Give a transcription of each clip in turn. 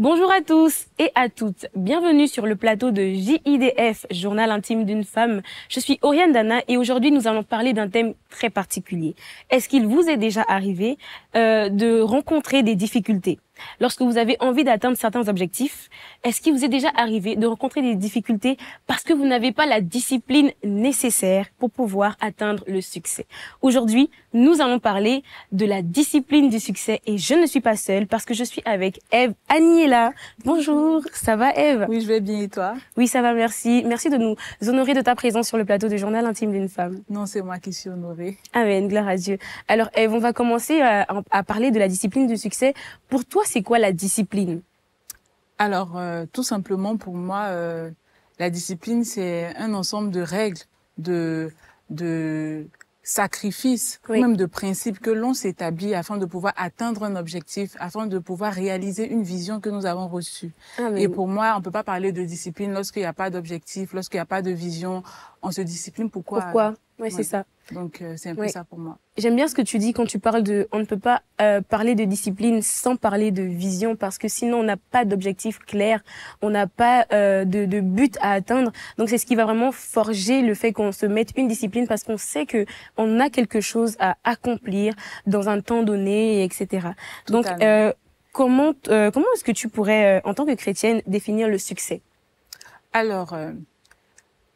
Bonjour à tous et à toutes. Bienvenue sur le plateau de JIDF, Journal intime d'une femme. Je suis Oriane Dana et aujourd'hui nous allons parler d'un thème très particulier. Est-ce qu'il vous est déjà arrivé de rencontrer des difficultés? Lorsque vous avez envie d'atteindre certains objectifs, est-ce qu'il vous est déjà arrivé de rencontrer des difficultés parce que vous n'avez pas la discipline nécessaire pour pouvoir atteindre le succès? Aujourd'hui, nous allons parler de la discipline du succès et je ne suis pas seule parce que je suis avec Ève Aniela. Bonjour, ça va Ève? Oui, je vais bien et toi? Oui, ça va, merci. Merci de nous honorer de ta présence sur le plateau du Journal intime d'une femme. Non, c'est moi qui suis honorée. Amen, gloire à Dieu. Alors Ève, on va commencer à parler de la discipline du succès. Pour toi, c'est quoi la discipline? Alors, tout simplement pour moi, la discipline, c'est un ensemble de règles, de sacrifices, Oui. même de principes que l'on s'établit afin de pouvoir atteindre un objectif, afin de pouvoir réaliser une vision que nous avons reçue. Amen. Et pour moi, on peut pas parler de discipline lorsqu'il n'y a pas d'objectif, lorsqu'il n'y a pas de vision. On se discipline pourquoi? Oui, c'est ça. Donc, c'est un peu ça pour moi. J'aime bien ce que tu dis quand tu parles on ne peut pas parler de discipline sans parler de vision parce que sinon on n'a pas d'objectif clair, on n'a pas de but à atteindre. Donc c'est ce qui va vraiment forger le fait qu'on se mette une discipline parce qu'on sait que on a quelque chose à accomplir dans un temps donné, etc. Donc comment est-ce que tu pourrais en tant que chrétienne définir le succès? Alors,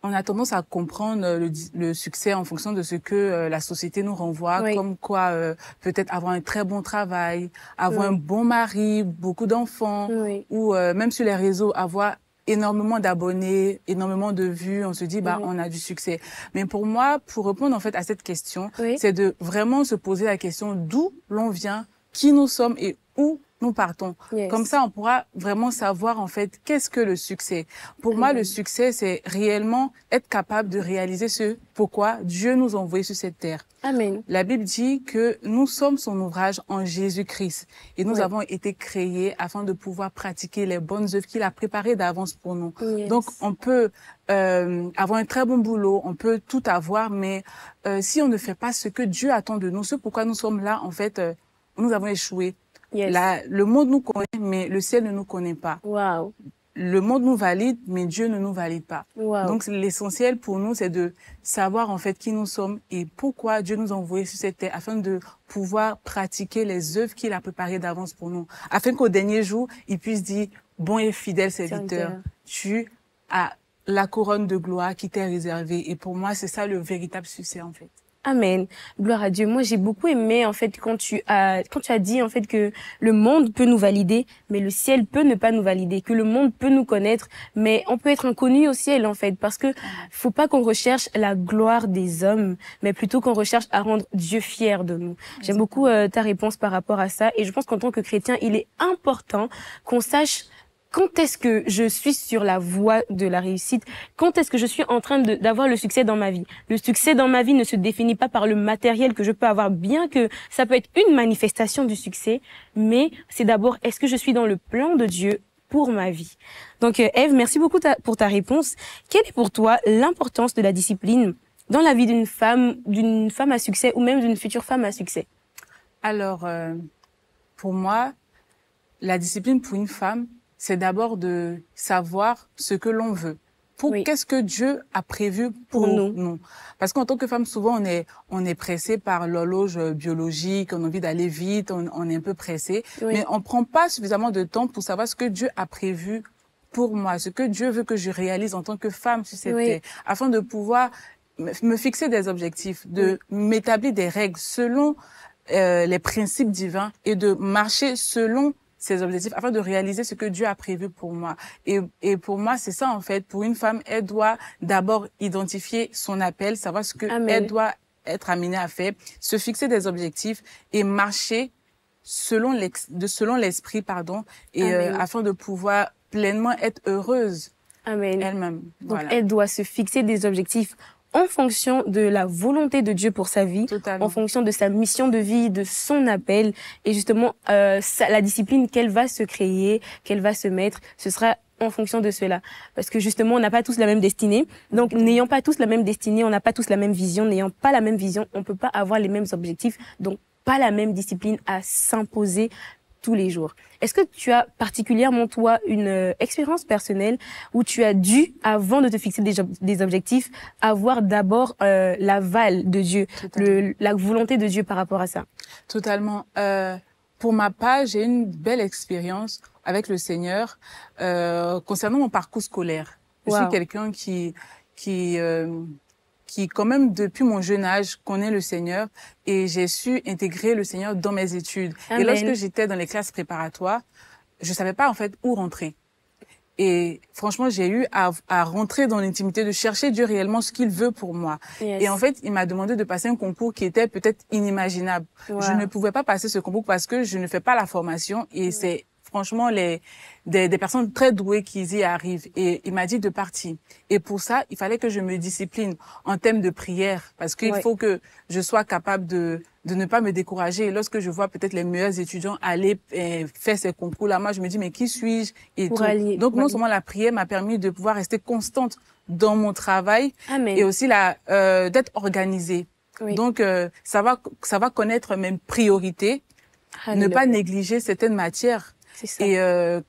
on a tendance à comprendre le succès en fonction de ce que la société nous renvoie, Oui. comme quoi peut-être avoir un très bon travail, avoir un bon mari, beaucoup d'enfants, Oui. ou même sur les réseaux, avoir énormément d'abonnés, énormément de vues, on se dit on a du succès. Mais pour moi, pour répondre en fait à cette question, c'est de vraiment se poser la question d'où l'on vient, qui nous sommes et où nous partons. Yes. Comme ça, on pourra vraiment savoir en fait qu'est-ce que le succès. Pour moi, le succès, c'est réellement être capable de réaliser ce pourquoi Dieu nous a envoyés sur cette terre. Amen. La Bible dit que nous sommes son ouvrage en Jésus-Christ et nous avons été créés afin de pouvoir pratiquer les bonnes œuvres qu'il a préparées d'avance pour nous. Yes. Donc, on peut avoir un très bon boulot, on peut tout avoir, mais si on ne fait pas ce que Dieu attend de nous, ce pourquoi nous sommes là, en fait, nous avons échoué. Yes. Le monde nous connaît, mais le ciel ne nous connaît pas. Wow. Le monde nous valide, mais Dieu ne nous valide pas. Wow. Donc, l'essentiel pour nous, c'est de savoir en fait qui nous sommes et pourquoi Dieu nous a envoyés sur cette terre afin de pouvoir pratiquer les œuvres qu'il a préparées d'avance pour nous. Afin qu'au dernier jour, il puisse dire, bon et fidèle serviteur, tu as la couronne de gloire qui t'est réservée. Et pour moi, c'est ça le véritable succès en fait. Amen. Gloire à Dieu. Moi, j'ai beaucoup aimé, en fait, quand tu as dit, en fait, que le monde peut nous valider, mais le ciel peut ne pas nous valider, que le monde peut nous connaître, mais on peut être inconnu au ciel, en fait, parce que faut pas qu'on recherche la gloire des hommes, mais plutôt qu'on recherche à rendre Dieu fier de nous. J'aime beaucoup ta réponse par rapport à ça, et je pense qu'en tant que chrétien, il est important qu'on sache quand est-ce que je suis sur la voie de la réussite? Quand est-ce que je suis en train d'avoir le succès dans ma vie? Le succès dans ma vie ne se définit pas par le matériel que je peux avoir, bien que ça peut être une manifestation du succès, mais c'est d'abord, est-ce que je suis dans le plan de Dieu pour ma vie? Donc, Ève, merci beaucoup pour ta réponse. Quelle est pour toi l'importance de la discipline dans la vie d'une femme à succès ou même d'une future femme à succès? Alors, pour moi, la discipline pour une femme, c'est d'abord de savoir ce que l'on veut. Qu'est-ce que Dieu a prévu pour nous. Parce qu'en tant que femme, souvent, on est pressé par l'horloge biologique, on a envie d'aller vite, on est un peu pressé. Mais on prend pas suffisamment de temps pour savoir ce que Dieu a prévu pour moi, ce que Dieu veut que je réalise en tant que femme sur cette terre, afin de pouvoir me fixer des objectifs, de m'établir des règles selon les principes divins et de marcher selon ces objectifs afin de réaliser ce que Dieu a prévu pour moi. Et pour moi, c'est ça en fait. Pour une femme, elle doit d'abord identifier son appel, savoir ce que elle doit être amenée à faire, se fixer des objectifs et marcher selon l'esprit, et afin de pouvoir pleinement être heureuse elle-même. Donc, elle doit se fixer des objectifs en fonction de la volonté de Dieu pour sa vie, en fonction de sa mission de vie, de son appel, et justement la discipline qu'elle va se créer, qu'elle va se mettre, ce sera en fonction de cela. Parce que justement, on n'a pas tous la même destinée. Donc, n'ayant pas tous la même destinée, on n'a pas tous la même vision. N'ayant pas la même vision, on peut pas avoir les mêmes objectifs. Donc, pas la même discipline à s'imposer tous les jours. Est-ce que tu as particulièrement, toi, une expérience personnelle où tu as dû, avant de te fixer des objectifs, avoir d'abord l'aval de Dieu, la volonté de Dieu par rapport à ça? Totalement. Pour ma part, j'ai une belle expérience avec le Seigneur concernant mon parcours scolaire. Je suis quelqu'un qui quand même depuis mon jeune âge connaît le Seigneur et j'ai su intégrer le Seigneur dans mes études. Amen. Et lorsque j'étais dans les classes préparatoires, je savais pas en fait où rentrer. Et franchement, j'ai eu à rentrer dans l'intimité, de chercher Dieu réellement ce qu'il veut pour moi. Yes. Et en fait, il m'a demandé de passer un concours qui était peut-être inimaginable. Wow. Je ne pouvais pas passer ce concours parce que je ne fais pas la formation et c'est franchement des personnes très douées qui y arrivent. Et il m'a dit de partir. Et pour ça, il fallait que je me discipline en termes de prière parce qu'il faut que je sois capable de ne pas me décourager. Et lorsque je vois peut-être les meilleurs étudiants aller faire ces concours-là, moi, je me dis, mais qui suis-je? Et tout. Donc, non seulement la prière m'a permis de pouvoir rester constante dans mon travail et aussi d'être organisée. Oui. Donc, ça va connaître mes priorités, ne pas négliger certaines matières. Et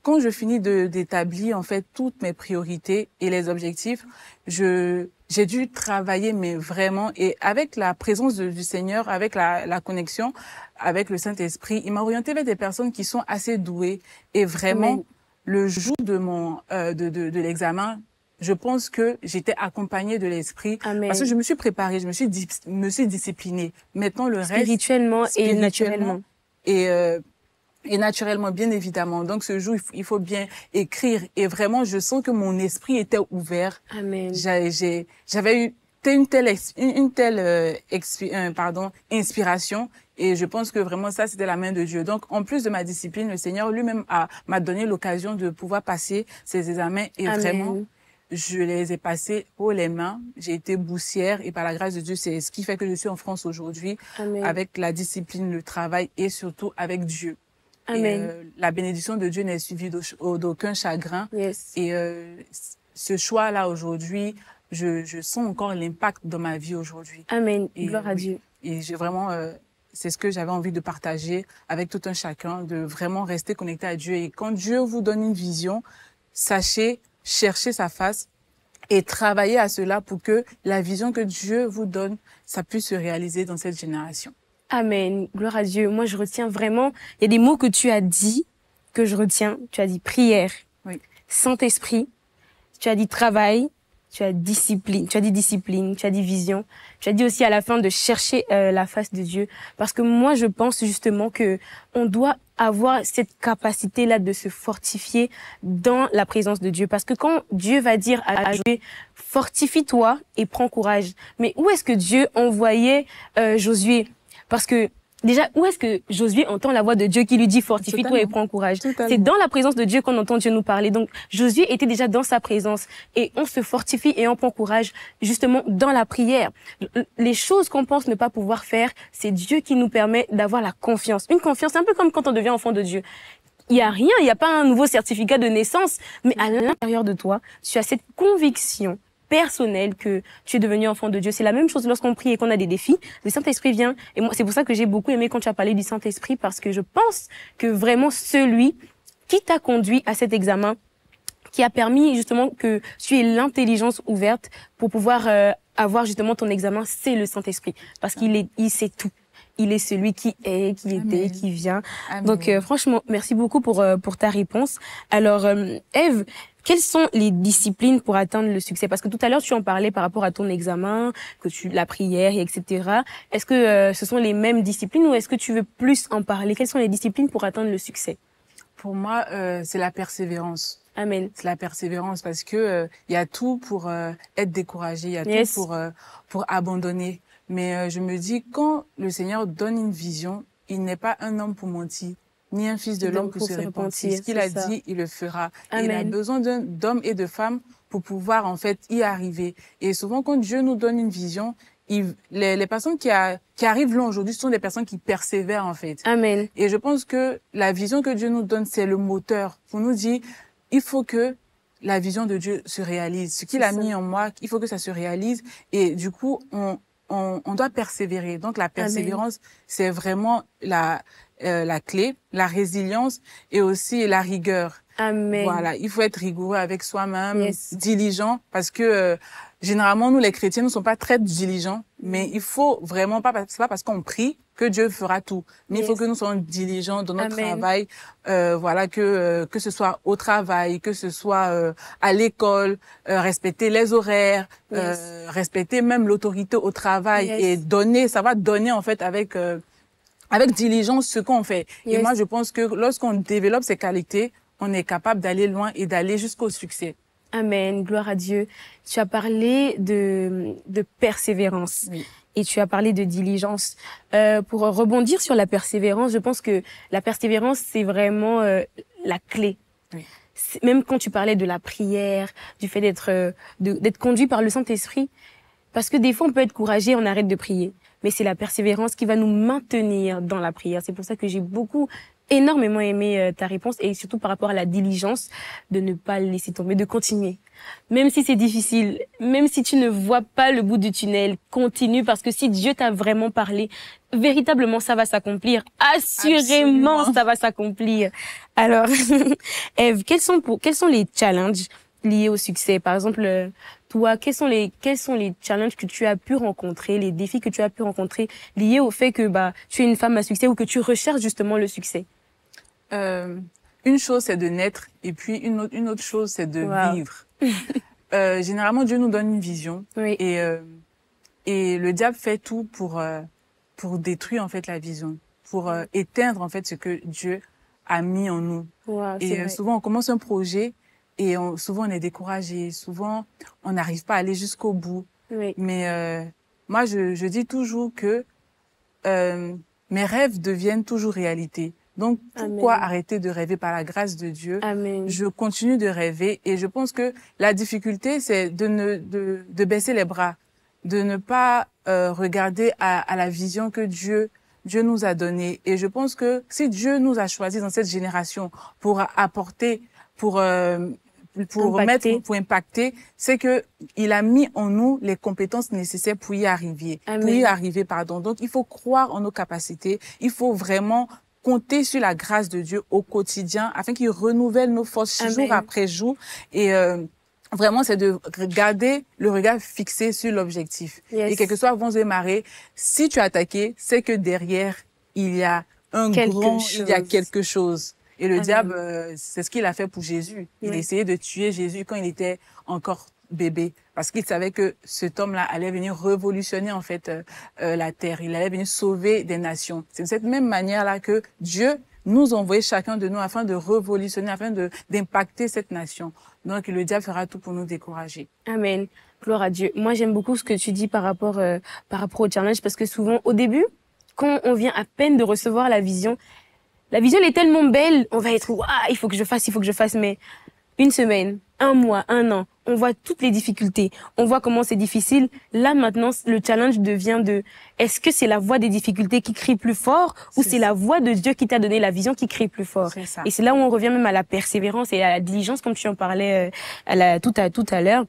quand je finis d'établir en fait toutes mes priorités et les objectifs, j'ai dû travailler mais vraiment, et avec la présence du Seigneur, avec la connexion avec le Saint-Esprit, il m'a orienté vers des personnes qui sont assez douées. Et vraiment, le jour de l'examen, je pense que j'étais accompagnée de l'esprit parce que je me suis préparée, je me suis disciplinée. Maintenant, le reste spirituellement et naturellement. Et naturellement, bien évidemment. Donc, ce jour, il faut bien écrire. Et vraiment, je sens que mon esprit était ouvert. Amen. J'avais eu une telle inspiration. Et je pense que vraiment, ça, c'était la main de Dieu. Donc, en plus de ma discipline, le Seigneur lui-même m'a donné l'occasion de pouvoir passer ces examens. Et vraiment, je les ai passés haut les mains. J'ai été boursière. Et par la grâce de Dieu, c'est ce qui fait que je suis en France aujourd'hui. Avec la discipline, le travail et surtout avec Dieu. Amen. Et, la bénédiction de Dieu n'est suivie d'aucun chagrin. Yes. Et ce choix-là aujourd'hui, je sens encore l'impact dans ma vie aujourd'hui. Amen. Gloire à Dieu. Et j'ai vraiment, c'est ce que j'avais envie de partager avec tout un chacun, de vraiment rester connecté à Dieu. Et quand Dieu vous donne une vision, sachez chercher sa face et travailler à cela pour que la vision que Dieu vous donne, ça puisse se réaliser dans cette génération. Amen. Gloire à Dieu. Moi, je retiens vraiment, il y a des mots que tu as dit, que je retiens. Tu as dit prière, Saint-Esprit, tu as dit travail, tu as dit discipline, tu as dit vision. Tu as dit aussi à la fin de chercher la face de Dieu. Parce que moi, je pense justement que on doit avoir cette capacité-là de se fortifier dans la présence de Dieu. Parce que quand Dieu va dire à Josué, fortifie-toi et prends courage. Mais où est-ce que Dieu envoyait Josué? Parce que déjà, où est-ce que Josué entend la voix de Dieu qui lui dit fortifie-toi et prends courage? C'est dans la présence de Dieu qu'on entend Dieu nous parler. Donc, Josué était déjà dans sa présence et on se fortifie et on prend courage justement dans la prière. Les choses qu'on pense ne pas pouvoir faire, c'est Dieu qui nous permet d'avoir la confiance. Une confiance, un peu comme quand on devient enfant de Dieu. Il y a rien, il n'y a pas un nouveau certificat de naissance, mais à l'intérieur de toi, tu as cette conviction personnel que tu es devenu enfant de Dieu. C'est la même chose lorsqu'on prie et qu'on a des défis. Le Saint-Esprit vient. Et moi, c'est pour ça que j'ai beaucoup aimé quand tu as parlé du Saint-Esprit, parce que je pense que vraiment celui qui t'a conduit à cet examen, qui a permis justement que tu aies l'intelligence ouverte pour pouvoir avoir justement ton examen, c'est le Saint-Esprit. Parce il sait tout. Il est celui qui est, qui était, qui vient. Amen. Donc, franchement, merci beaucoup pour ta réponse. Alors, Ève, quelles sont les disciplines pour atteindre le succès? Parce que tout à l'heure, tu en parlais par rapport à ton examen, la prière, etc. Est-ce que ce sont les mêmes disciplines ou est-ce que tu veux plus en parler? Quelles sont les disciplines pour atteindre le succès? Pour moi, c'est la persévérance. Amen. C'est la persévérance parce que il y a tout pour être découragé, il y a tout pour abandonner. Mais je me dis, quand le Seigneur donne une vision, il n'est pas un homme pour mentir, ni un fils de l'homme pour se repentir. Ce qu'il a dit, il le fera. Et il a besoin d'hommes et de femmes pour pouvoir en fait y arriver. Et souvent, quand Dieu nous donne une vision, les personnes qui arrivent là aujourd'hui sont des personnes qui persévèrent en fait. Amen. Et je pense que la vision que Dieu nous donne, c'est le moteur pour nous dire, il faut que la vision de Dieu se réalise. Ce qu'il a mis en moi, il faut que ça se réalise. Et du coup, on doit persévérer. Donc, la persévérance, c'est vraiment la clé, la résilience et aussi la rigueur. Amen. Voilà, il faut être rigoureux avec soi-même, Yes. diligent, parce que généralement, nous, les chrétiens, ne sommes pas très diligents, mais il faut vraiment pas, c'est pas parce qu'on prie que Dieu fera tout. Mais il faut que nous soyons diligents dans notre travail, voilà, que ce soit au travail, que ce soit à l'école, respecter les horaires, respecter même l'autorité au travail et donner, ça va donner en fait avec diligence ce qu'on fait. Et moi, je pense que lorsqu'on développe ces qualités, on est capable d'aller loin et d'aller jusqu'au succès. Amen, gloire à Dieu. Tu as parlé de persévérance et tu as parlé de diligence. Pour rebondir sur la persévérance, je pense que la persévérance, c'est vraiment la clé. Oui. Même quand tu parlais de la prière, du fait d'être conduit par le Saint-Esprit, parce que des fois, on peut être courageux, on arrête de prier. Mais c'est la persévérance qui va nous maintenir dans la prière. C'est pour ça que j'ai énormément aimé ta réponse et surtout par rapport à la diligence de ne pas laisser tomber, de continuer. Même si c'est difficile, même si tu ne vois pas le bout du tunnel, continue parce que si Dieu t'a vraiment parlé, véritablement ça va s'accomplir. Assurément, ça va s'accomplir. Alors, Ève, quels sont les challenges liés au succès? Par exemple, toi, quels sont les challenges que tu as pu rencontrer, les défis que tu as pu rencontrer liés au fait que tu es une femme à succès ou que tu recherches justement le succès? Une chose, c'est de naître et puis une autre chose, c'est de vivre. Généralement, Dieu nous donne une vision et le diable fait tout pour détruire en fait la vision, pour éteindre en fait ce que Dieu a mis en nous. Et souvent, on commence un projet et souvent on est découragé, souvent on n'arrive pas à aller jusqu'au bout. Mais moi, je dis toujours que mes rêves deviennent toujours réalité. Donc, pourquoi arrêter de rêver par la grâce de Dieu? Amen. Je continue de rêver et je pense que la difficulté, c'est de baisser les bras, de ne pas regarder à la vision que Dieu nous a donnée. Et je pense que si Dieu nous a choisis dans cette génération pour apporter, pour impacter, c'est que il a mis en nous les compétences nécessaires pour y arriver. Donc, il faut croire en nos capacités. Il faut vraiment compter sur la grâce de Dieu au quotidien afin qu'il renouvelle nos forces jour après jour. Et vraiment, c'est de garder le regard fixé sur l'objectif. Et quel que soit vents et marées, si tu as attaqué, c'est que derrière, il y a il y a quelque chose. Et le diable, c'est ce qu'il a fait pour Jésus. Il essayait de tuer Jésus quand il était encore bébé, parce qu'il savait que cet homme-là allait venir révolutionner en fait la terre. Il allait venir sauver des nations. C'est de cette même manière-là que Dieu nous a envoyé chacun de nous afin de révolutionner, afin d'impacter cette nation. Donc le diable fera tout pour nous décourager. Amen. Gloire à Dieu. Moi, j'aime beaucoup ce que tu dis par rapport au challenge, parce que souvent, au début, quand on vient à peine de recevoir la vision est tellement belle, on va être, waouh, il faut que je fasse, mais une semaine, un mois, un an, on voit toutes les difficultés, on voit comment c'est difficile. Là, maintenant, le challenge devient est-ce que c'est la voix des difficultés qui crie plus fort ou c'est la voix de Dieu qui t'a donné la vision qui crie plus fort? Et c'est là où on revient même à la persévérance et à la diligence, comme tu en parlais tout à l'heure.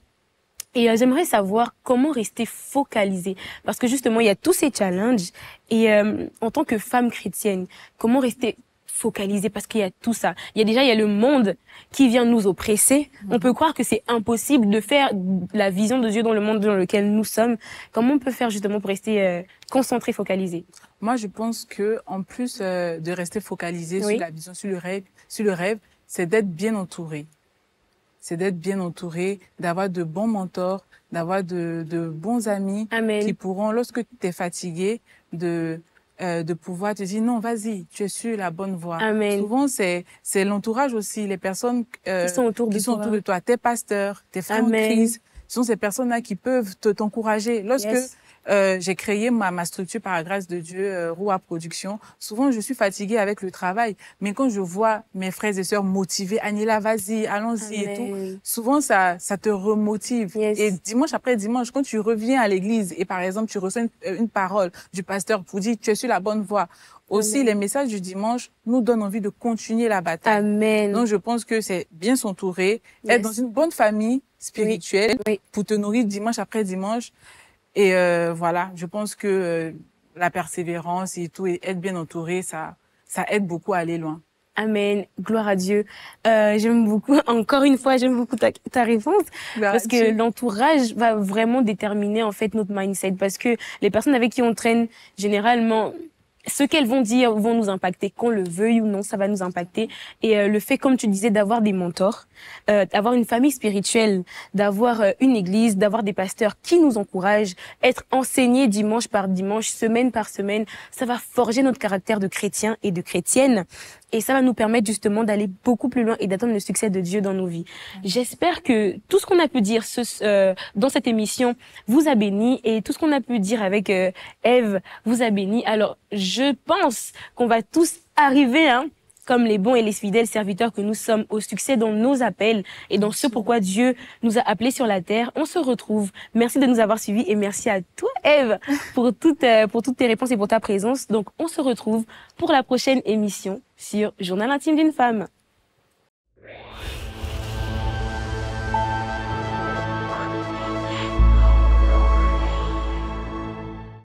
Et j'aimerais savoir comment rester focalisée, parce que justement, il y a tous ces challenges et en tant que femme chrétienne, comment rester focalisée, parce qu'il y a tout ça. Il y a le monde qui vient nous oppresser. On peut croire que c'est impossible de faire la vision de Dieu dans le monde dans lequel nous sommes. Comment on peut faire justement pour rester concentré, focalisé? Moi, je pense que en plus de rester focalisé sur la vision, sur le rêve, c'est d'être bien entouré. C'est d'être bien entouré, d'avoir de bons mentors, d'avoir de bons amis qui pourront, lorsque tu es fatigué, de pouvoir te dire non, vas-y, tu es sur la bonne voie. Souvent, c'est l'entourage aussi, les personnes qui sont autour de toi, tes pasteurs, tes frères en Christ, ce sont ces personnes-là qui peuvent t'encourager. Lorsque j'ai créé ma structure par la grâce de Dieu, Roua Production, souvent je suis fatiguée avec le travail, mais quand je vois mes frères et sœurs motivés, Agnella, vas-y, allons-y et tout, souvent ça te remotive. Et dimanche après dimanche, quand tu reviens à l'église et par exemple tu reçois une parole du pasteur pour dire tu es sur la bonne voie, aussi les messages du dimanche nous donnent envie de continuer la bataille. Donc je pense que c'est bien s'entourer, être dans une bonne famille spirituelle pour te nourrir dimanche après dimanche. Et voilà, je pense que la persévérance et tout, et être bien entouré, ça ça aide beaucoup à aller loin. Amen, gloire à Dieu. J'aime beaucoup, encore une fois, j'aime beaucoup ta réponse, parce que l'entourage va vraiment déterminer en fait notre mindset, parce que les personnes avec qui on traîne, généralement, ce qu'elles vont dire vont nous impacter, qu'on le veuille ou non, ça va nous impacter. Et le fait, comme tu disais, d'avoir des mentors, d'avoir une famille spirituelle, d'avoir une église, d'avoir des pasteurs qui nous encouragent, être enseignés dimanche par dimanche, semaine par semaine, ça va forger notre caractère de chrétien et de chrétienne. Et ça va nous permettre justement d'aller beaucoup plus loin et d'atteindre le succès de Dieu dans nos vies. J'espère que tout ce qu'on a pu dire dans cette émission vous a béni, et tout ce qu'on a pu dire avec Ève vous a béni. Alors, je pense qu'on va tous arriver, comme les bons et les fidèles serviteurs que nous sommes, au succès dans nos appels et dans ce pourquoi Dieu nous a appelés sur la terre. On se retrouve. Merci de nous avoir suivis et merci à toi, Ève, pour toutes tes réponses et pour ta présence. Donc, on se retrouve pour la prochaine émission sur Journal intime d'une femme.